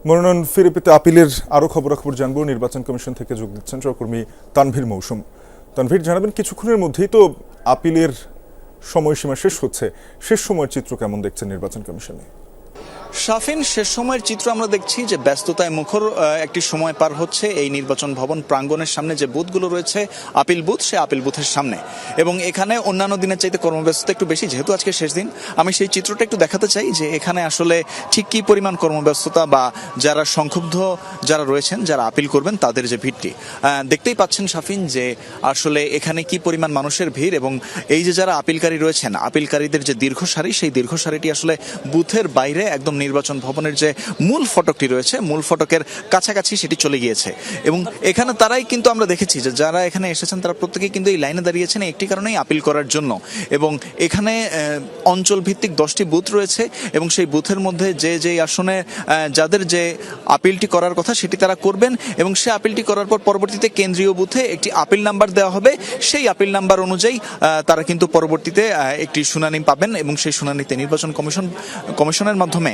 মনোনয়ন ফিরে পেতে আপিলের আরও খবরাখবর জানবো। নির্বাচন কমিশন থেকে যোগ দিচ্ছেন সহকর্মী তানভীর মৌসুম। তানভীর, জানাবেন কিছুক্ষণের মধ্যেই তো আপিলের সময়সীমা শেষ হচ্ছে, শেষ সময়ের চিত্র কেমন দেখছেন নির্বাচন কমিশনে? শাফিন, শেষ সময়ের চিত্র আমরা দেখছি যে ব্যস্ততায় মুখর একটি সময় পার হচ্ছে এই নির্বাচন ভবন প্রাঙ্গণের সামনে যে বুথগুলো রয়েছে, আপিল বুথ, সে আপিল বুথের সামনে। এবং এখানে অন্যান্য দিনের চাইতে কর্মব্যস্ততা একটু বেশি, যেহেতু আজকে শেষ দিন। আমি সেই চিত্রটা একটু দেখাতে চাই যে এখানে আসলে ঠিক কী পরিমাণ কর্মব্যস্ততা বা যারা সংক্ষুব্ধ যারা রয়েছেন, যারা আপিল করবেন তাদের যে ভিড়টি দেখতেই পাচ্ছেন শাফিন, যে আসলে এখানে কি পরিমাণ মানুষের ভিড়। এবং এই যে যারা আপিলকারী রয়েছেন, আপিলকারীদের যে দীর্ঘ সারি, সেই দীর্ঘ সারিটি আসলে বুথের বাইরে একদম নির্বাচন ভবনের যে মূল ফটকটি রয়েছে, মূল ফটকের কাছাকাছি সেটি চলে গিয়েছে। এবং এখানে তারাই কিন্তু আমরা দেখেছি যে যারা এখানে এসেছেন তারা প্রত্যেকেই কিন্তু এই লাইনে দাঁড়িয়েছেন একটি কারণেই, আপিল করার জন্য। এবং এখানে অঞ্চল ভিত্তিক 10টি বুথ রয়েছে এবং সেই বুথের মধ্যে যে আসনে যাদের যে আপিলটি করার কথা সেটি তারা করবেন এবং সে আপিলটি করার পর পরবর্তীতে কেন্দ্রীয় বুথে একটি আপিল নাম্বার দেওয়া হবে। সেই আপিল নাম্বার অনুযায়ী তারা কিন্তু পরবর্তীতে একটি শুনানি পাবেন এবং সেই শুনানিতে নির্বাচন কমিশনের মাধ্যমে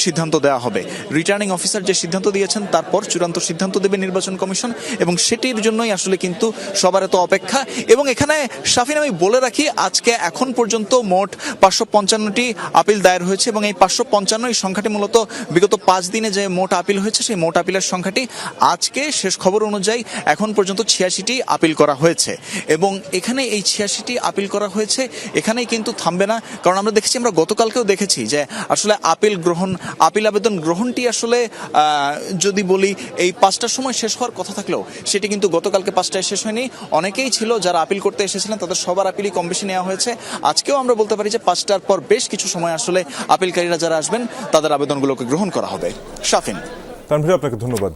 সিদ্ধান্ত দেওয়া হবে। রিটার্নিং অফিসার যে সিদ্ধান্ত দিয়েছেন তারপর চূড়ান্ত সিদ্ধান্ত দেবে নির্বাচন কমিশন এবং সেটির জন্যই আসলে কিন্তু সবার এত অপেক্ষা। এবং এখানে শাফিন, আমি বলে রাখি, আজকে এখন পর্যন্ত মোট 555টি আপিল দায়ের হয়েছে এবং এই 555 এই সংখ্যাটি মূলত বিগত 5 দিনে যে মোট আপিল হয়েছে সেই মোট আপিলের সংখ্যাটি। আজকে শেষ খবর অনুযায়ী এখন পর্যন্ত 86টি আপিল করা হয়েছে এবং এখানে এই 86টি আপিল করা হয়েছে এখানেই কিন্তু থামবে না। কারণ আমরা দেখেছি, আমরা গতকালকেও দেখেছি যে আসলে আপিল আবেদন গ্রহণটি আসলে যদি বলি এই 5টার সময় শেষ হওয়ার কথা থাকলেও সেটি কিন্তু গতকালকে 5টায় শেষ হয়নি। অনেকেই ছিল যারা আপিল করতে এসেছিলেন, তাদের সবার আপিলই কম বেশি নেওয়া হয়েছে। আজকেও আমরা বলতে পারি যে 5টার পর বেশ কিছু সময় আসলে আপিলকারীরা যারা আসবেন তাদের আবেদনগুলোকে গ্রহণ করা হবে। শাফিন। তানভীর, আপনাকে ধন্যবাদ।